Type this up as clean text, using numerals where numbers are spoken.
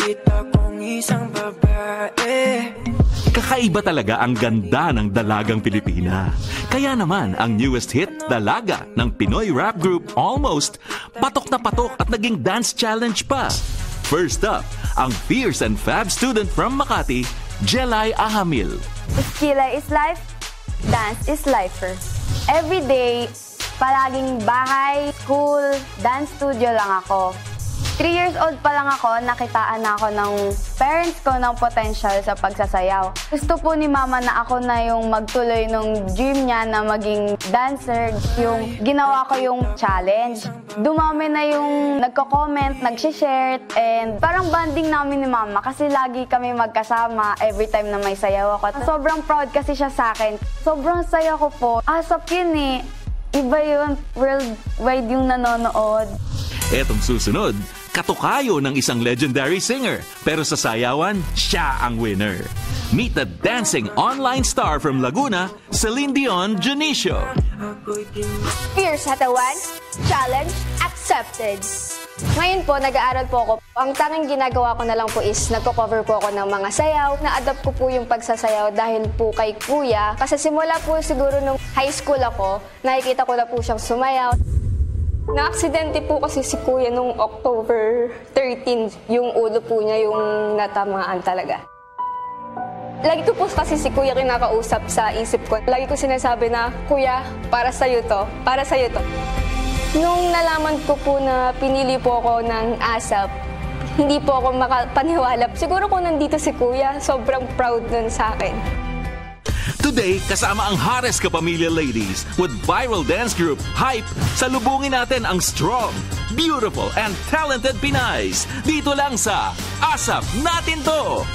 nakita kong isang babae. Kakaiba talaga ang ganda ng dalagang Pilipina. Kaya naman ang newest hit, Dalaga, ng Pinoy rap group Almost, patok na patok at naging dance challenge pa. First up, ang fierce and fab student from Makati, Jelay Ahamil. Skilla is life, dance is lifer. Every day, palaging bahay, school, dance studio lang ako. 3 years old pa lang ako, nakitaan na ako ng parents ko ng potential sa pagsasayaw. Gusto po ni mama na ako na yung magtuloy ng dream niya na maging dancer. Yung ginawa ko yung challenge. Dumami na yung nagko-comment, nag-share, and parang bonding namin ni mama kasi lagi kami magkasama every time na may sayaw ako. Sobrang proud kasi siya sa akin. Sobrang saya ko po. Asap yun eh. Iba yun, worldwide yung nanonood. Etong susunod, katukayo ng isang legendary singer, pero sa sayawan, siya ang winner. Meet the dancing online star from Laguna, Celine Dion Junicio. Fierce Hatawan, challenge accepted. Ngayon po, nag-aaral po ako. Ang tanging ginagawa ko na lang po is nagko-cover po ako ng mga sayaw. Na-adapt ko po yung pagsasayaw dahil po kay Kuya. Kasi simula po siguro nung high school ako, nakikita ko na po siyang sumayaw. Na-aksidente po kasi si Kuya nung October 13, yung ulo po niya yung natamaan talaga. Lagi ko po kasi si Kuya kinakausap sa isip ko. Lagi ko sinasabi na, Kuya, para sa'yo to, para sa'yo to. Nung nalaman ko po na pinili po ako ng ASAP, hindi po ako makapaniwala. Siguro kung nandito si Kuya, sobrang proud nun sa akin. Today, kasama ang hottest kapamilya ladies with viral dance group Hype, salubungin natin ang strong, beautiful, and talented Pinays. Dito lang sa ASAP Natin To!